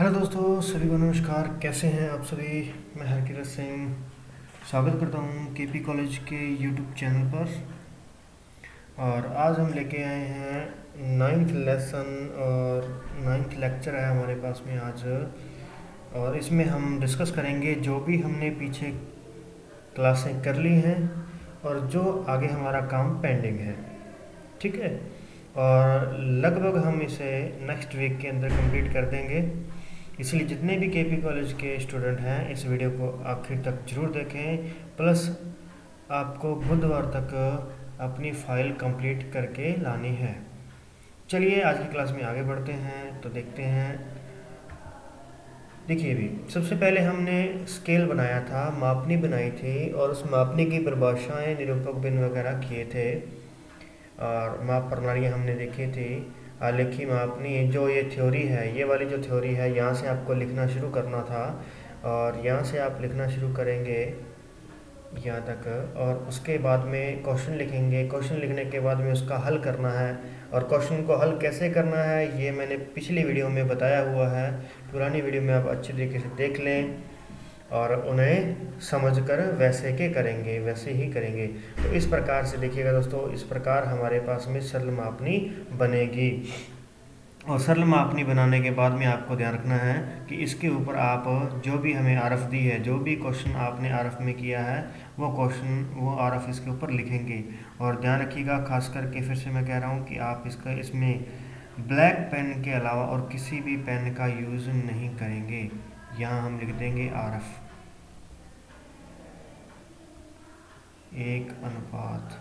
Hello दोस्तों, सभी को नमस्कार। कैसे हैं आप सभी? मैं हरकिरत सिंह स्वागत करता हूं केपी कॉलेज के यूट्यूब चैनल पर। और आज हम लेके आए हैं नाइन्थ लेसन और नाइन्थ लेक्चर है हमारे पास में आज। और इसमें हम डिस्कस करेंगे जो भी हमने पीछे क्लासें कर ली हैं और जो आगे हमारा काम पेंडिंग है। ठीक है। और लगभग हम इसे नेक्स्ट वीक के अंदर कंप्लीट कर देंगे। इसलिए जितने भी केपी कॉलेज के स्टूडेंट हैं इस वीडियो को आखिर तक जरूर देखें। प्लस आपको बुधवार तक अपनी फाइल कंप्लीट करके लानी है। चलिए आज की क्लास में आगे बढ़ते हैं तो देखते हैं। देखिए, भी सबसे पहले हमने स्केल बनाया था, मापनी बनाई थी और उस मापनी की परिभाषाएं, निरूपक भिन्न वगैरह किए थे। और माप प्रणालियाँ हमने देखी थी। आलेखी मापनी जो ये थ्योरी है, ये वाली जो थ्योरी है, यहाँ से आपको लिखना शुरू करना था। और यहाँ से आप लिखना शुरू करेंगे यहाँ तक। और उसके बाद में क्वेश्चन लिखेंगे। क्वेश्चन लिखने के बाद में उसका हल करना है। और क्वेश्चन को हल कैसे करना है ये मैंने पिछली वीडियो में बताया हुआ है। पुरानी वीडियो में आप अच्छी तरीके से देख लें और उन्हें समझकर वैसे के करेंगे, वैसे ही करेंगे। तो इस प्रकार से देखिएगा दोस्तों, इस प्रकार हमारे पास में सरल मापनी बनेगी। और सरल मापनी बनाने के बाद में आपको ध्यान रखना है कि इसके ऊपर आप जो भी हमें आरएफ दी है, जो भी क्वेश्चन आपने आरएफ में किया है वो क्वेश्चन, वो आरएफ इसके ऊपर लिखेंगे। और ध्यान रखिएगा, खास करके फिर से मैं कह रहा हूँ कि आप इसमें ब्लैक पेन के अलावा और किसी भी पेन का यूज़ नहीं करेंगे। यहाँ हम लिख देंगे आरएफ 1:,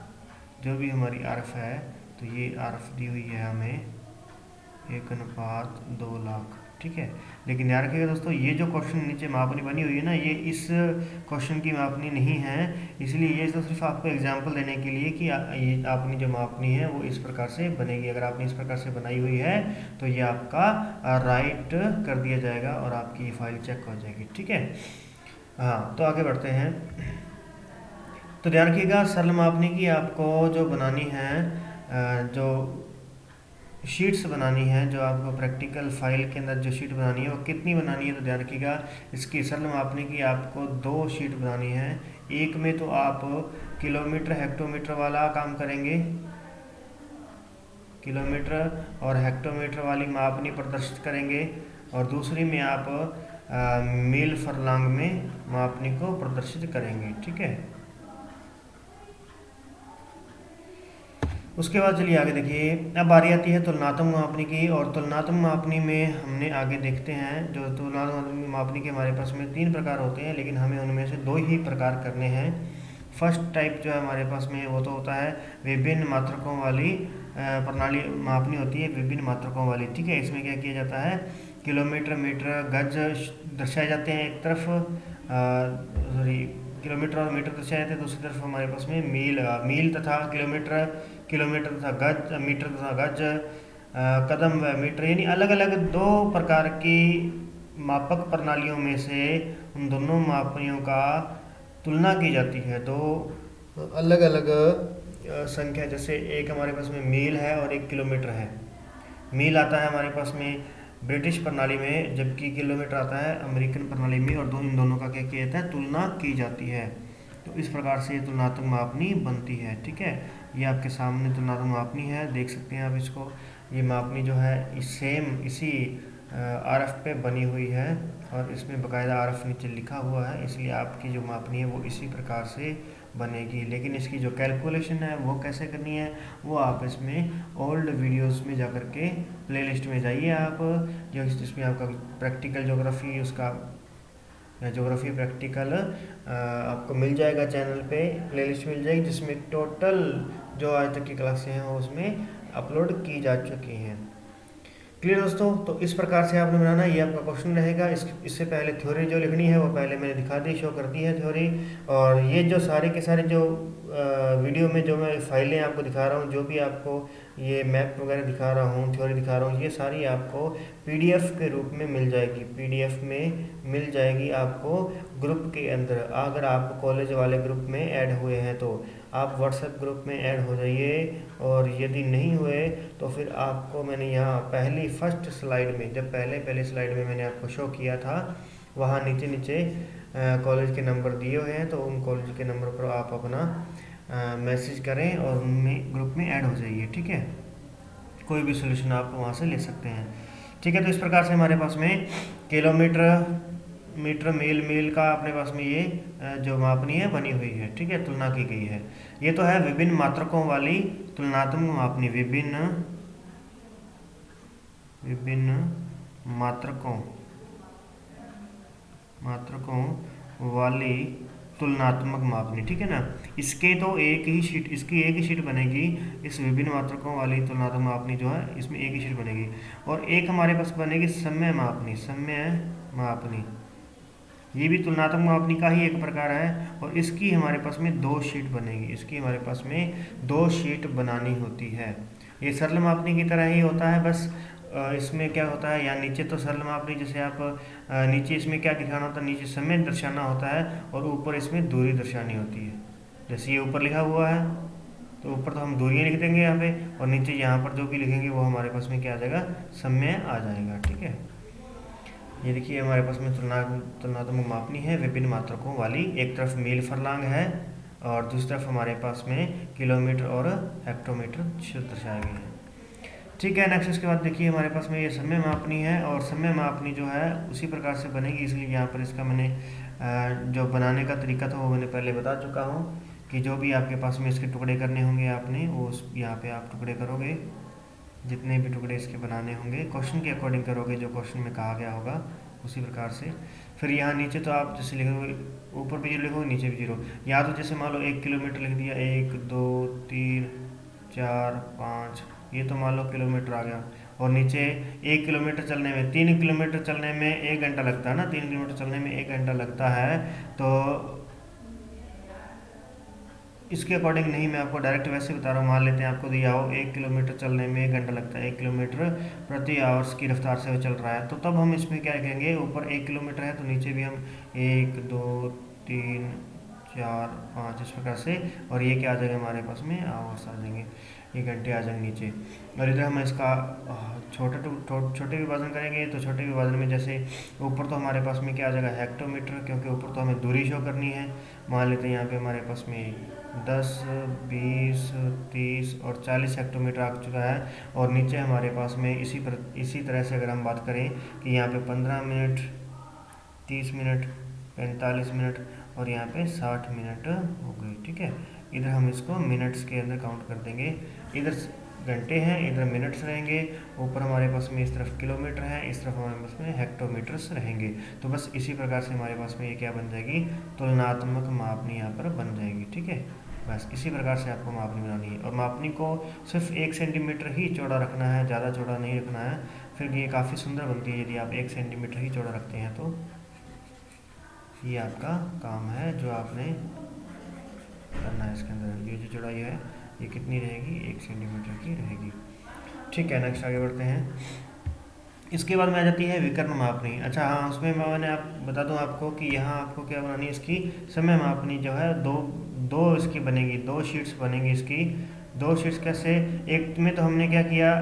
जो भी हमारी आरएफ है। तो ये आरएफ दी हुई है हमें 1:2 लाख। ठीक है। लेकिन ध्यान रखिएगा दोस्तों, ये जो क्वेश्चन नीचे मापनी बनी हुई है ना, ये इस क्वेश्चन की मापनी नहीं है। इसलिए ये तो सिर्फ आपको एग्जांपल देने के लिए कि ये आपने जो मापनी है वो इस प्रकार से बनेगी। अगर आपने इस प्रकार से बनाई हुई है तो ये आपका राइट कर दिया जाएगा और आपकी ये फाइल चेक हो जाएगी। ठीक है। हाँ, तो आगे बढ़ते हैं। तो ध्यान रखिएगा, सरल मापनी की आपको जो बनानी है, जो शीट्स बनानी है, जो आपको प्रैक्टिकल फाइल के अंदर जो शीट बनानी है वो कितनी बनानी है, तो ध्यान रखिएगा इसकी सरल मापने की आपको 2 शीट बनानी है। एक में तो आप किलोमीटर हेक्टोमीटर वाला काम करेंगे, किलोमीटर और हेक्टोमीटर वाली मापनी प्रदर्शित करेंगे। और दूसरी में आप मील फरलांग में मापनी को प्रदर्शित करेंगे। ठीक है। उसके बाद चलिए आगे देखिए, अब बारी आती है तुलनात्मक मापनी की। और तुलनात्मक मापनी में हमने आगे देखते हैं, जो तुलनात्मक मापनी के हमारे पास में 3 प्रकार होते हैं, लेकिन हमें उनमें से 2 ही प्रकार करने हैं। फर्स्ट टाइप जो है हमारे पास में वो तो होता है विभिन्न मात्रकों वाली प्रणाली मापनी होती है, विभिन्न मात्रकों वाली। ठीक है। इसमें क्या किया जाता है, किलोमीटर, मीटर, गज दर्शाए जाते हैं एक तरफ, सॉरी, किलोमीटर और मीटर दर्शाए जाते हैं। दूसरी तरफ हमारे पास में मील तथा किलोमीटर तथा गज, मीटर तथा गज, कदम व मीटर, यानी अलग अलग 2 प्रकार की मापक प्रणालियों में से उन दोनों मापनियों का तुलना की जाती है। 2 अलग अलग संख्या, जैसे एक हमारे पास में मील है और एक किलोमीटर है। मील आता है हमारे पास में ब्रिटिश प्रणाली में, जबकि किलोमीटर आता है अमेरिकन प्रणाली में। और इन दोनों का क्या किया जाता है, तुलना की जाती है। तो इस प्रकार से तुलनात्मक मापनी बनती है। ठीक है। ये आपके सामने तुलनात्मक मापनी है, देख सकते हैं आप इसको। ये मापनी जो है सेम इसी आरएफ पे बनी हुई है और इसमें बकायदा आरएफ नीचे लिखा हुआ है, इसलिए आपकी जो मापनी है वो इसी प्रकार से बनेगी। लेकिन इसकी जो कैलकुलेशन है वो कैसे करनी है, वो आप इसमें ओल्ड वीडियोस में जाकर के प्लेलिस्ट में जाइए आप, जो जिसमें आपका प्रैक्टिकल ज्योग्राफी, उसका ज्योग्राफी प्रैक्टिकल आपको मिल जाएगा। चैनल पे प्लेलिस्ट मिल जाएगी जिसमें टोटल जो आज तक की क्लासें हैं वो उसमें अपलोड की जा चुकी हैं। क्लियर दोस्तों। तो इस प्रकार से आपने बनाना, ये आपका क्वेश्चन रहेगा। इससे पहले थ्योरी जो लिखनी है वो पहले मैंने दिखा दी, शो कर दी है थ्योरी। और ये जो सारे के सारे जो वीडियो में जो मैं फाइलें आपको दिखा रहा हूँ, जो भी आपको ये मैप वगैरह दिखा रहा हूँ, थ्योरी दिखा रहा हूँ, ये सारी आपको पीडीएफ के रूप में मिल जाएगी। पीडीएफ में मिल जाएगी आपको ग्रुप के अंदर, अगर आप कॉलेज वाले ग्रुप में ऐड हुए हैं तो। आप व्हाट्सएप ग्रुप में ऐड हो जाइए, और यदि नहीं हुए तो फिर आपको मैंने यहाँ पहली फर्स्ट स्लाइड में, जब पहले स्लाइड में मैंने आपको शो किया था, वहाँ नीचे नीचे कॉलेज के नंबर दिए हुए हैं, तो उन कॉलेज के नंबर पर आप अपना मैसेज करें और उनमें ग्रुप में ऐड हो जाइए। ठीक है, कोई भी सोल्यूशन आप वहाँ से ले सकते हैं। ठीक है, तो इस प्रकार से हमारे पास में किलोमीटर, मीटर, मील का अपने पास में ये जो मापनी है बनी हुई है। ठीक है, तुलना की गई है। ये तो है विभिन्न मात्रकों वाली तुलनात्मक मापनी, विभिन्न मात्रकों वाली तुलनात्मक मापनी। ठीक है ना, इसकी एक ही शीट बनेगी। इस विभिन्न मात्रकों वाली तुलनात्मक मापनी जो है, इसमें एक ही शीट बनेगी। और एक हमारे पास बनेगी समय मापनी। ये भी तुलनात्मक मापनी का ही एक प्रकार है, और इसकी हमारे पास में दो शीट बनानी होती है। ये सरल मापनी की तरह ही होता है, बस इसमें क्या होता है, यहाँ नीचे तो सरल मापनी, जैसे आप नीचे इसमें क्या दिखाना होता है, नीचे समय दर्शाना होता है, और ऊपर इसमें दूरी दर्शानी होती है। जैसे ये ऊपर लिखा हुआ है, तो ऊपर तो हम दूरियाँ लिख देंगे यहाँ पे, और नीचे यहाँ पर जो भी लिखेंगे वो हमारे पास में क्या आ जाएगा, समय आ जाएगा। ठीक है, ये देखिए हमारे पास में तुलनात्मक मापनी है विभिन्न मात्रकों वाली। एक तरफ मील फरलांग है, और दूसरी तरफ हमारे पास में किलोमीटर और हेक्टोमीटर दर्शाए गए हैं। ठीक है, नेक्स्ट इसके बाद देखिए हमारे पास में ये समय मापनी है, और समय मापनी जो है उसी प्रकार से बनेगी। इसलिए यहाँ पर इसका मैंने जो बनाने का तरीका था वो मैंने पहले बता चुका हूँ, कि जो भी आपके पास में इसके टुकड़े करने होंगे आपने, वो यहाँ पे आप टुकड़े करोगे, जितने भी टुकड़े इसके बनाने होंगे क्वेश्चन के अकॉर्डिंग करोगे, जो क्वेश्चन में कहा गया होगा उसी प्रकार से। फिर यहाँ नीचे तो आप जैसे लिखोगे, ऊपर भी 0 लिखोगे, नीचे भी 0। या तो जैसे मान लो 1 किलोमीटर लिख दिया, 1 2 3 4 5, ये तो मान लो किलोमीटर आ गया। और नीचे 1 किलोमीटर चलने में, 3 किलोमीटर चलने में 1 घंटा लगता है ना, 3 किलोमीटर चलने में 1 घंटा लगता है। तो इसके अकॉर्डिंग नहीं, मैं आपको डायरेक्ट वैसे बता रहा हूँ। मान लेते हैं आपको दिया हो 1 किलोमीटर चलने में 1 घंटा लगता है, 1 किलोमीटर प्रति आवर्स की रफ्तार से वो चल रहा है, तो तब हम इसमें क्या कहेंगे, ऊपर 1 किलोमीटर है तो नीचे भी हम 1 2 3 4 5 इस प्रकार से, और ये क्या आ जाएगा हमारे पास में, आवर्स आ जाएंगे, ये घंटे आ जाएंगे नीचे। और इधर हम इसका छोटे विभाजन करेंगे, तो छोटे विभाजन में जैसे ऊपर तो हमारे पास में क्या आ जाएगा, हेक्टोमीटर, क्योंकि ऊपर तो हमें दूरी शो करनी है। मान लेते हैं यहाँ पे हमारे पास में 10 20 30 और 40 हेक्टोमीटर आ चुका है। और नीचे हमारे पास में इसी तरह से अगर हम बात करें कि यहाँ पे 15 मिनट, 30 मिनट, 45 मिनट, और यहाँ पे 60 मिनट हो गए। ठीक है, इधर हम इसको मिनट्स के अंदर काउंट कर देंगे। इधर घंटे हैं, इधर मिनट्स रहेंगे। ऊपर हमारे पास में इस तरफ किलोमीटर है, इस तरफ हमारे पास में हेक्टोमीटर्स रहेंगे। तो बस इसी प्रकार से हमारे पास में ये क्या बन जाएगी, तुलनात्मक मापनी यहाँ पर बन जाएगी। ठीक है, बस इसी प्रकार से आपको मापनी बनानी है, और मापनी को सिर्फ 1 सेंटीमीटर ही चौड़ा रखना है, ज़्यादा चौड़ा नहीं रखना है। फिर ये काफ़ी सुंदर बनती है। यदि आप 1 सेंटीमीटर ही चौड़ा रखते हैं तो ये आपका काम है जो आपने करना है। इसके अंदर ये जो चौड़ाई है ये कितनी रहेगी, 1 सेंटीमीटर की रहेगी। ठीक है, नेक्स्ट आगे बढ़ते हैं। इसके बाद में आ जाती है विकर्ण मापनी। अच्छा हाँ, उसमें मैंने आप बता दूं आपको कि यहाँ आपको क्या बनानी है, इसकी समय मापनी जो है दो इसकी बनेगी, 2 शीट्स बनेंगी इसकी। 2 शीट्स कैसे, एक में तो हमने क्या किया,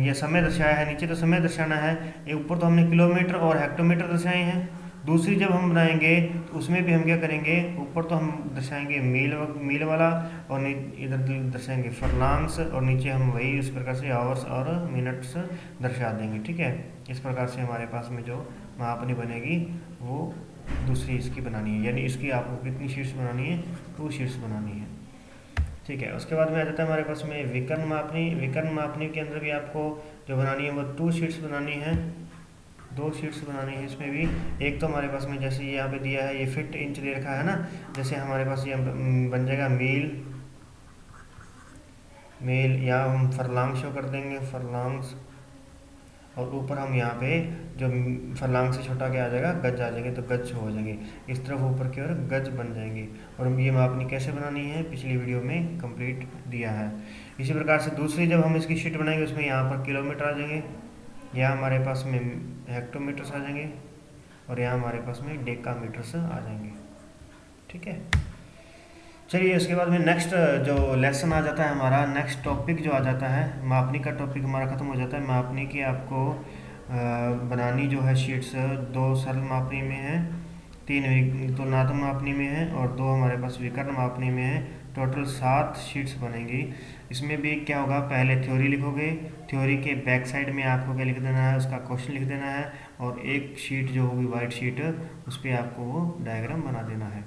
ये समय दर्शाया है, नीचे तो समय दर्शाना है, ये ऊपर तो हमने किलोमीटर और हेक्टोमीटर दर्शाए हैं। दूसरी जब हम बनाएंगे तो उसमें भी हम क्या करेंगे, ऊपर तो हम दर्शाएंगे मील वाला, और इधर दर्शाएंगे फरलांग्स, और नीचे हम वही इस प्रकार से आवर्स और मिनट्स दर्शा देंगे। ठीक है, इस प्रकार से हमारे पास में जो मापनी बनेगी वो दूसरी इसकी बनानी है, यानी इसकी आपको कितनी शीट्स बनानी है, 2 शीट्स बनानी है। ठीक है, उसके बाद में आ जाता है हमारे पास में विकर्ण मापनी। विकर्ण मापनी के अंदर भी आपको जो बनानी है वो 2 शीट्स बनानी है, 2 शीट्स बनानी है। इसमें भी एक तो हमारे पास में जैसे यहाँ पे दिया है, ये फिट इंच दे रखा है ना, जैसे हमारे पास ये बन जाएगा मील, या हम फरलांग शो कर देंगे, फरलांग्स, और ऊपर हम यहाँ पे जो फरलांग से छोटा क्या आ जाएगा, गज आ जाएंगे, तो गज हो जाएंगे। इस तरफ ऊपर की ओर गज बन जाएंगे। और ये मापनी कैसे बनानी है पिछली वीडियो में कंप्लीट दिया है। इसी प्रकार से दूसरी जब हम इसकी शीट बनाएंगे उसमें यहाँ पर किलोमीटर आ जाएंगे, यहाँ हमारे पास में हेक्टोमीटर्स आ जाएंगे, और यहाँ हमारे पास में डेकामीटर्स आ जाएंगे। ठीक है, चलिए इसके बाद में नेक्स्ट जो लेसन आ जाता है हमारा, नेक्स्ट टॉपिक जो आ जाता है, मापनी का टॉपिक हमारा ख़त्म हो जाता है। मापनी की आपको बनानी जो है शीट्स, दो सरल मापनी में है, तीन तुलनात्मक मापनी में है और दो हमारे पास विकर्ण मापनी में है। टोटल 7 शीट्स बनेंगी। इसमें भी क्या होगा, पहले थ्योरी लिखोगे, थ्योरी के बैक साइड में आपको क्या लिख देना है, उसका क्वेश्चन लिख देना है, और एक शीट जो होगी वाइट शीट, उस पर आपको वो डायग्राम बना देना है।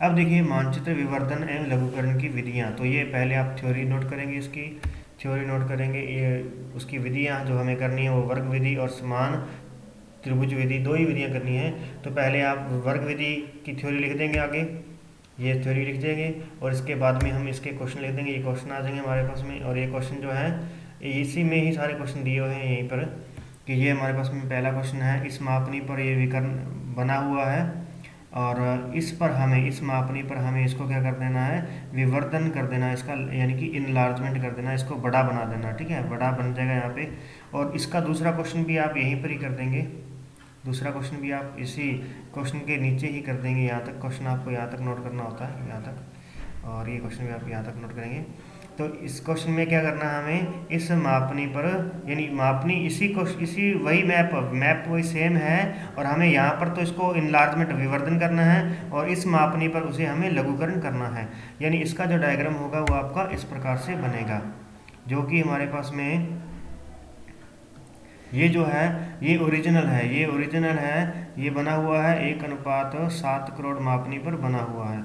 अब देखिए मानचित्र विवर्धन एवं लघुकरण की विधियाँ। तो ये पहले आप थ्योरी नोट करेंगे, इसकी थ्योरी नोट करेंगे। ये उसकी विधियाँ जो हमें करनी है वो वर्ग विधि और समान त्रिभुज विधि, दो ही विधियाँ करनी है। तो पहले आप वर्ग विधि की थ्योरी लिख देंगे आगे, ये थ्योरी लिख देंगे, और इसके बाद में हम इसके क्वेश्चन लिख देंगे। ये क्वेश्चन आ जाएंगे हमारे पास में, और ये क्वेश्चन जो है इसी में ही सारे क्वेश्चन दिए हुए हैं यहीं पर, कि ये हमारे पास में पहला क्वेश्चन है, इस मापनी पर ये विकर्ण बना हुआ है और इस पर हमें, इस मापनी पर हमें इसको क्या कर देना है, विवर्धन कर देना है इसका, यानी कि इनलार्जमेंट कर देना है, इसको बड़ा बना देना। ठीक है, बड़ा बन जाएगा यहाँ पे। और इसका दूसरा क्वेश्चन भी आप यहीं पर ही कर देंगे, दूसरा क्वेश्चन भी आप इसी क्वेश्चन के नीचे ही कर देंगे। यहाँ तक क्वेश्चन आपको यहाँ तक नोट करना होता है, यहाँ तक, और ये क्वेश्चन भी आप यहाँ तक नोट करेंगे। तो इस क्वेश्चन में क्या करना है हमें, इस मापनी पर, यानी मापनी इसी वही मैप वही सेम है, और हमें यहाँ पर तो इसको इनलार्जमेंट विवर्धन करना है, और इस मापनी पर उसे हमें लघुकरण करना है। यानी इसका जो डायग्राम होगा वो आपका इस प्रकार से बनेगा, जो कि हमारे पास में ये जो है ये ओरिजिनल है, ये ओरिजिनल है, ये बना हुआ है 1:7 करोड़ मापनी पर बना हुआ है,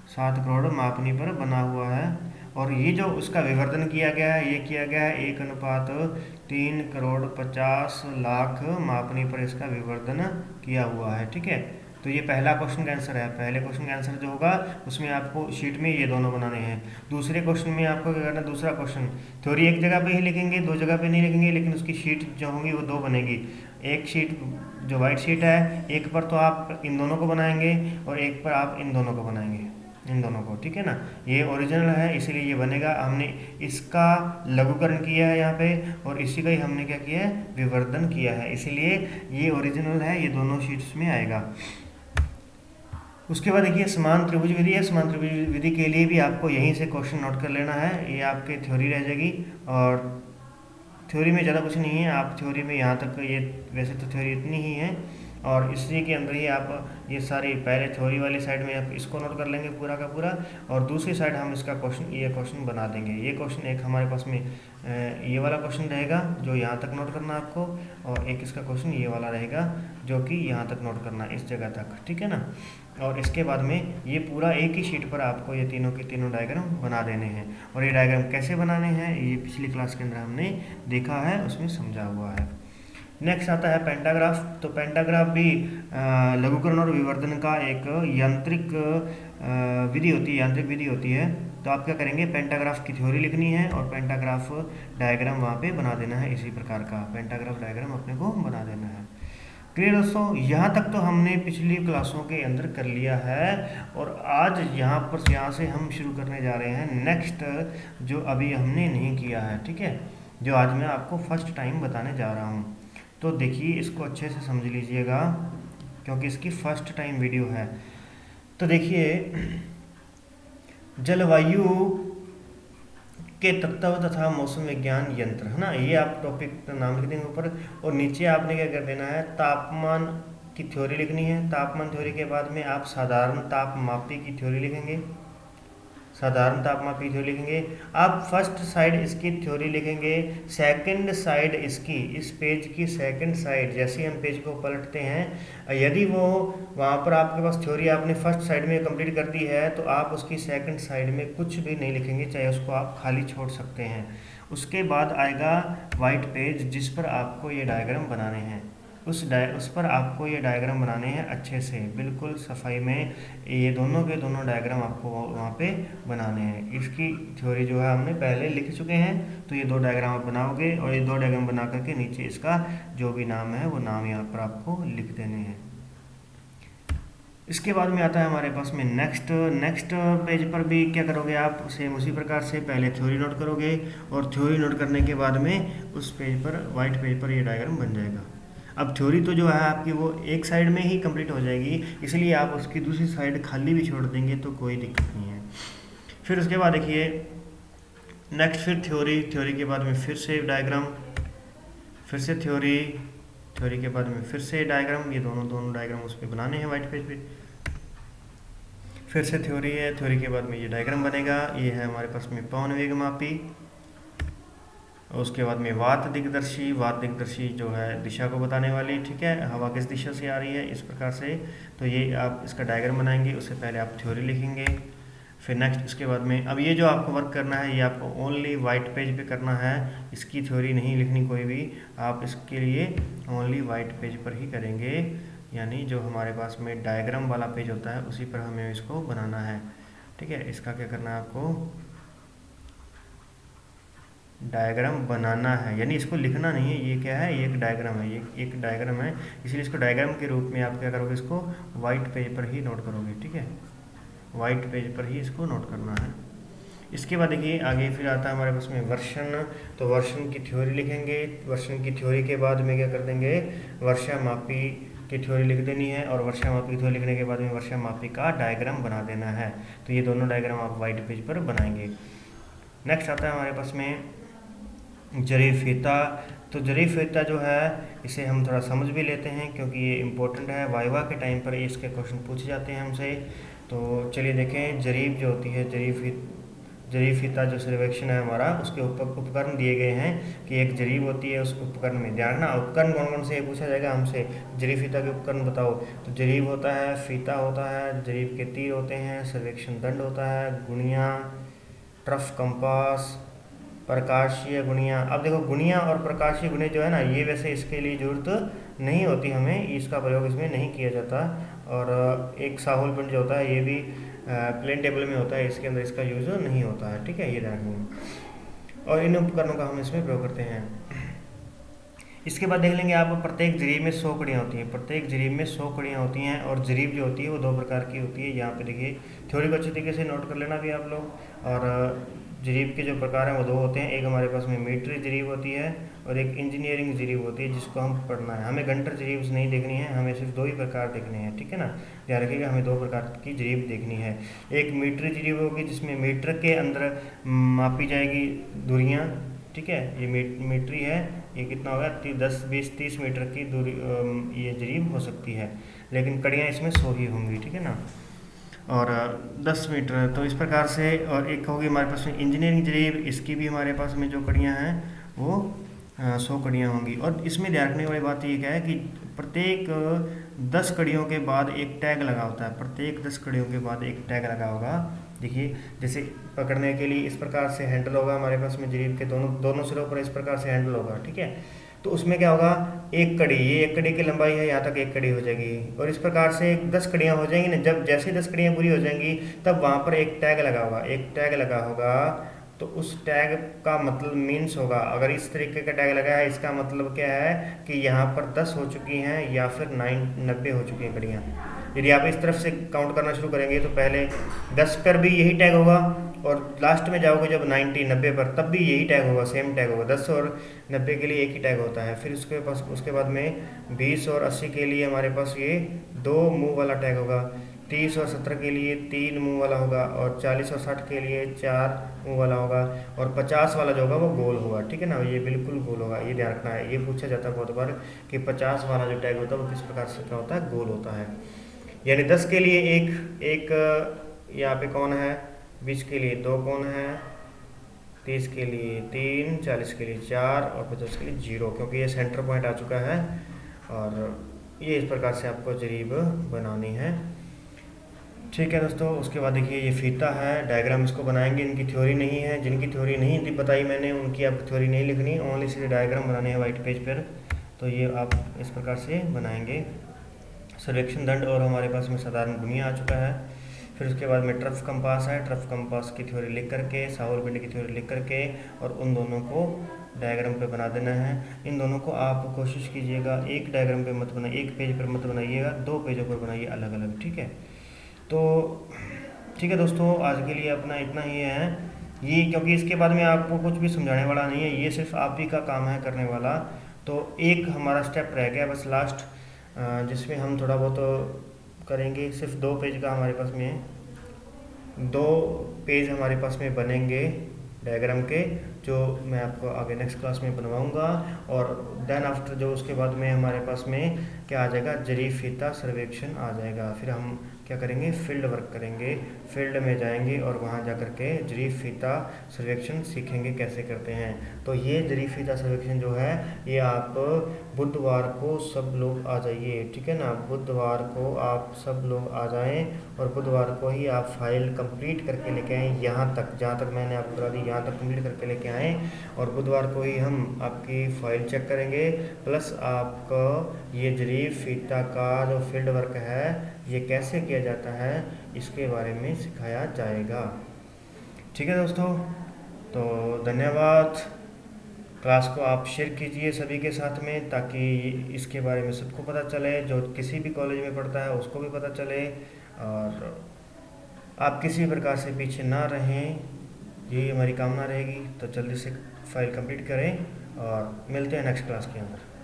7 करोड़ मापनी पर बना हुआ है। और ये जो उसका विवर्धन किया गया है, ये किया गया है 1:3 करोड़ 50 लाख मापनी पर इसका विवर्धन किया हुआ है। ठीक है, तो ये पहला क्वेश्चन का आंसर है। पहले क्वेश्चन का आंसर जो होगा उसमें आपको शीट में ये दोनों बनाने हैं। दूसरे क्वेश्चन में आपको क्या करना है, दूसरा क्वेश्चन थ्योरी एक जगह पे ही लिखेंगे, दो जगह पे नहीं लिखेंगे, लेकिन उसकी शीट जो होंगी वो दो बनेगी। एक शीट जो वाइट शीट है, एक पर तो आप इन दोनों को बनाएंगे और एक पर आप इन दोनों को बनाएंगे, इन दोनों को। ठीक है ना, ये ओरिजिनल है इसीलिए ये बनेगा। हमने इसका लघुकरण किया है यहाँ पे, और इसी का ही हमने क्या किया है, विवर्धन किया है, इसीलिए ये ओरिजिनल है, ये दोनों शीट्स में आएगा। उसके बाद देखिए समान त्रिभुज विधि है। समान त्रिभुज विधि के लिए भी आपको यहीं से क्वेश्चन नोट कर लेना है, ये आपके थ्योरी रह जाएगी। और थ्योरी में ज़्यादा कुछ नहीं है, आप थ्योरी में यहाँ तक, ये वैसे तो थ्योरी इतनी ही है, और इसी के अंदर ही आप ये सारी पहले थ्योरी वाली साइड में आप इसको नोट कर लेंगे पूरा का पूरा, और दूसरी साइड हम इसका क्वेश्चन, ये क्वेश्चन बना देंगे। ये क्वेश्चन एक हमारे पास में ये वाला क्वेश्चन रहेगा जो यहाँ तक नोट करना आपको, और एक इसका क्वेश्चन ये वाला रहेगा जो कि यहाँ तक नोट करना, इस जगह तक। ठीक है ना, और इसके बाद में ये पूरा एक ही शीट पर आपको ये तीनों के तीनों डायग्राम बना देने हैं। और ये डायग्राम कैसे बनाने हैं ये पिछली क्लास के अंदर हमने देखा है, उसमें समझा हुआ है। नेक्स्ट आता है पेंटाग्राफ। तो पेंटाग्राफ भी लघुकरण और विवर्धन का एक यांत्रिक विधि होती है, यांत्रिक विधि होती है। तो आप क्या करेंगे, पेंटाग्राफ की थ्योरी लिखनी है और पेंटाग्राफ डायग्राम वहाँ पे बना देना है, इसी प्रकार का पेंटाग्राफ डायग्राम अपने को बना देना है। क्लियर दोस्तों, यहाँ तक तो हमने पिछली क्लासों के अंदर कर लिया है, और आज यहाँ से हम शुरू करने जा रहे हैं नेक्स्ट, जो अभी हमने नहीं किया है। ठीक है, जो आज मैं आपको फर्स्ट टाइम बताने जा रहा हूँ। तो देखिए इसको अच्छे से समझ लीजिएगा, क्योंकि इसकी फर्स्ट टाइम वीडियो है। तो देखिए, जलवायु के तत्व तथा मौसम विज्ञान यंत्र, है ना, ये आप टॉपिक का नाम लिख देंगे ऊपर, और नीचे आपने क्या कर देना है, तापमान की थ्योरी लिखनी है। तापमान थ्योरी के बाद में आप साधारण तापमापी की थ्योरी लिखेंगे, साधारण तापमापी थ्योरी लिखेंगे। आप फर्स्ट साइड इसकी थ्योरी लिखेंगे, सेकंड साइड इसकी, इस पेज की सेकंड साइड, जैसे हम पेज को पलटते हैं, यदि वो वहाँ पर आपके पास थ्योरी आपने फर्स्ट साइड में कंप्लीट कर दी है, तो आप उसकी सेकंड साइड में कुछ भी नहीं लिखेंगे, चाहे उसको आप खाली छोड़ सकते हैं। उसके बाद आएगा वाइट पेज, जिस पर आपको ये डायग्राम बनाने हैं, उस पर आपको ये डायग्राम बनाने हैं अच्छे से, बिल्कुल सफाई में। ये दोनों के दोनों डायग्राम आपको वहाँ पे बनाने हैं। इसकी थ्योरी जो है हमने पहले लिख चुके हैं, तो ये दो डायग्राम आप बनाओगे, और ये दो डायग्राम बना करके नीचे इसका जो भी नाम है वो नाम यहाँ पर आपको लिख देने हैं। इसके बाद में आता है हमारे पास में नेक्स्ट पेज पर भी क्या करोगे आप, सेम उसी प्रकार से पहले थ्योरी नोट करोगे, और थ्योरी नोट करने के बाद में उस पेज पर, वाइट पेज पर ये डायग्राम बन जाएगा। अब थ्योरी तो जो है आपकी वो एक साइड में ही कंप्लीट हो जाएगी, इसलिए आप उसकी दूसरी साइड खाली भी छोड़ देंगे तो कोई दिक्कत नहीं है। फिर उसके बाद देखिए नेक्स्ट, फिर थ्योरी, थ्योरी के बाद में फिर से डायग्राम, फिर से थ्योरी, थ्योरी के बाद में फिर से डायग्राम, ये दोनों डायग्राम उस पर बनाने हैं वाइट पेज पे। फिर से थ्योरी है, थ्योरी के बाद में ये डायग्राम बनेगा, ये है हमारे पास में पवन वेग मापी। उसके बाद में वात दिग्दर्शी, वात दिग्दर्शी जो है दिशा को बताने वाली, ठीक है, हवा किस दिशा से आ रही है, इस प्रकार से। तो ये आप इसका डायग्राम बनाएंगे, उससे पहले आप थ्योरी लिखेंगे। फिर नेक्स्ट उसके बाद में अब ये जो आपको वर्क करना है ये आपको ओनली वाइट पेज पे करना है, इसकी थ्योरी नहीं लिखनी कोई भी, आप इसके लिए ओनली वाइट पेज पर ही करेंगे, यानी जो हमारे पास में डायग्राम वाला पेज होता है उसी पर हमें इसको बनाना है, ठीक है। इसका क्या करना है, आपको डायग्राम बनाना है, यानी इसको लिखना नहीं है, ये क्या है, ये एक डायग्राम है, ये एक डायग्राम है, इसलिए इसको डायग्राम के रूप में आप क्या करोगे, इसको वाइट पेज पर ही नोट करोगे, ठीक है, वाइट पेज पर ही इसको नोट करना है। इसके बाद देखिए आगे फिर आता है हमारे पास में वर्षण, तो वर्षण की थ्योरी लिखेंगे, वर्षण की थ्योरी के बाद में क्या कर देंगे, वर्षा मापी की थ्योरी लिख देनी है, और वर्षा मापी की थ्योरी लिखने के बाद में वर्षा मापी का डायग्राम बना देना है। तो ये दोनों डायग्राम आप वाइट पेज पर बनाएंगे। नेक्स्ट आता है हमारे पास में जरी फीता, तो जरी फीता जो है इसे हम थोड़ा समझ भी लेते हैं क्योंकि ये इम्पोर्टेंट है, वाइवा के टाइम पर इसके क्वेश्चन पूछे जाते हैं हमसे। तो चलिए देखें, जरीब जो होती है, जरी फीता जो सर्वेक्षण है हमारा, उसके उपकरण दिए गए हैं कि एक जरीब होती है, उस उपकरण में ध्यान रखना, उपकरण कौन कौन से पूछा जाएगा हमसे, जरी फीता के उपकरण बताओ। तो जरीब होता है, फीता होता है, जरीब के तीर होते हैं, सर्वेक्षण दंड होता है, गुणियाँ, ट्रफ कंपास, प्रकाशीय गुणियाँ। अब देखो गुणियाँ और प्रकाशीय गुणे जो है ना, ये वैसे इसके लिए जरूरत नहीं होती, हमें इसका प्रयोग इसमें नहीं किया जाता। और एक साहुल पिंड जो होता है ये भी प्लेन टेबल में होता है, इसके अंदर इसका यूज नहीं होता है, ठीक है, ये ध्यान रखना। और इन उपकरणों का हम इसमें प्रयोग करते हैं। इसके बाद देख लेंगे आप, प्रत्येक जरीब में 100 कड़ियाँ होती हैं, प्रत्येक जरीब में 100 कड़ियाँ होती हैं, और जरीब जो होती है वो 2 प्रकार की होती है। यहाँ पे देखिए थ्योरी को अच्छी तरीके से नोट कर लेना भी आप लोग। और जरीब के जो प्रकार हैं वो 2 होते हैं, एक हमारे पास में मीटरी जरीब होती है और एक इंजीनियरिंग जरीब होती है, जिसको हम पढ़ना है। हमें घंटर जरीब नहीं देखनी है, हमें सिर्फ 2 ही प्रकार देखने हैं, ठीक है ना, ध्यान रखिएगा, हमें 2 प्रकार की जरीब देखनी है। एक मीटरी जरीब होगी जिसमें मीटर के अंदर मापी जाएगी दूरियाँ, ठीक है, ये मीटरी है, ये कितना होगा 10, 20, 30 मीटर की दूरी ये जरीब हो सकती है, लेकिन कड़ियाँ इसमें 100 ही होंगी, ठीक है ना, और 10 मीटर। तो इस प्रकार से, और एक होगी हमारे पास में इंजीनियरिंग जरीब, इसकी भी हमारे पास में जो कड़ियाँ हैं वो 100 कड़ियाँ होंगी। और इसमें ध्यान रखने वाली बात ये क्या है कि प्रत्येक 10 कड़ियों के बाद एक टैग लगा होता है, प्रत्येक 10 कड़ियों के बाद एक टैग लगा होगा। देखिए जैसे पकड़ने के लिए इस प्रकार से हैंडल होगा हमारे पास में, जरीब के दोनों सिरों पर इस प्रकार से हैंडल होगा, ठीक है। तो उसमें क्या होगा, एक कड़ी, ये एक कड़ी की लंबाई है, यहाँ तक एक कड़ी हो जाएगी, और इस प्रकार से 10 कड़ियाँ हो जाएंगी ना। जब जैसे 10 कड़ियाँ पूरी हो जाएंगी तब वहाँ पर एक टैग लगा होगा, एक टैग लगा होगा। तो उस टैग का मतलब मीन्स होगा, अगर इस तरीके का टैग लगा है इसका मतलब क्या है कि यहाँ पर 10 हो चुकी हैं या फिर 90 हो चुकी हैं कड़ियाँ। यदि आप इस तरफ से काउंट करना शुरू करेंगे तो पहले 10 पर भी यही टैग होगा, और लास्ट में जाओगे जब 90 पर तब भी यही टैग होगा, सेम टैग होगा। 10 और 90 के लिए एक ही टैग होता है। फिर उसके बाद में 20 और 80 के लिए हमारे पास ये 2 मुंह वाला टैग होगा, 30 और 70 के लिए 3 मुंह वाला होगा, और 40 और 60 के लिए 4 मुंह वाला होगा, और 50 वाला जो होगा वो गोल होगा, ठीक है ना, ये बिल्कुल गोल होगा, ये ध्यान रखना है। ये पूछा जाता है बहुत बार कि 50 वाला जो टैग होता है वो किस प्रकार से क्या होता है, गोल होता है। यानी 10 के लिए एक यहाँ पे कौन है, 20 के लिए 2 कौन है, 30 के लिए 3, 40 के लिए 4 और 50 के लिए 0, क्योंकि ये सेंटर पॉइंट आ चुका है। और ये इस प्रकार से आपको जरीब बनानी है, ठीक है दोस्तों। उसके बाद देखिए ये फीता है, डायग्राम इसको बनाएंगे, इनकी थ्योरी नहीं है, जिनकी थ्योरी नहीं थी बताई मैंने उनकी आप थ्योरी नहीं लिखनी, ओनली सीधे डायग्राम बनाने हैं वाइट पेज पर। तो ये आप इस प्रकार से बनाएंगे। सर्वेक्षण दंड और हमारे पास में साधारण गुणियाँ आ चुका है। फिर उसके बाद में ट्रफ कंपास है, ट्रफ कंपास की थ्योरी लिख करके, साहुल पिंड की थ्योरी लिख करके, और उन दोनों को डायग्राम पे बना देना है। इन दोनों को आप कोशिश कीजिएगा एक डायग्राम पे मत बनाइए, एक पेज पर मत बनाइएगा, 2 पेजों पर बनाइए अलग अलग, ठीक है। तो ठीक है दोस्तों, आज के लिए अपना इतना ही है ये, क्योंकि इसके बाद में आपको कुछ भी समझाने वाला नहीं है, ये सिर्फ आप ही का काम है करने वाला। तो एक हमारा स्टेप रह गया बस लास्ट, जिसमें हम थोड़ा बहुत करेंगे, सिर्फ 2 पेज का हमारे पास में है। दो पेज हमारे पास में बनेंगे डायग्राम के, जो मैं आपको आगे नेक्स्ट क्लास में बनवाऊंगा। और देन आफ्टर जो उसके बाद में हमारे पास में क्या आ जाएगा, जरी फीता सर्वेक्षण आ जाएगा। फिर हम क्या करेंगे, फील्ड वर्क करेंगे, फील्ड में जाएंगे और वहाँ जा कर के जरी फीता सर्वेक्षण सीखेंगे कैसे करते हैं। तो ये जरी फीता सर्वेक्षण जो है ये आप बुधवार को सब लोग आ जाइए, ठीक है ना। बुधवार को आप सब लोग आ जाएं और बुधवार को ही आप फाइल कंप्लीट करके लेके आएँ, यहाँ तक जहाँ तक मैंने आपको बता दी, यहाँ तक कंप्लीट करके लेके आएँ। और बुधवार को ही हम आपकी फ़ाइल चेक करेंगे, प्लस आपको ये जरी फीता का जो फील्ड वर्क है ये कैसे किया जाता है इसके बारे में सिखाया जाएगा। ठीक है दोस्तों, तो धन्यवाद। क्लास को आप शेयर कीजिए सभी के साथ में, ताकि इसके बारे में सबको पता चले, जो किसी भी कॉलेज में पढ़ता है उसको भी पता चले, और आप किसी प्रकार से पीछे ना रहें, यही हमारी कामना रहेगी। तो जल्दी से फाइल कंप्लीट करें और मिलते हैं नेक्स्ट क्लास के अंदर।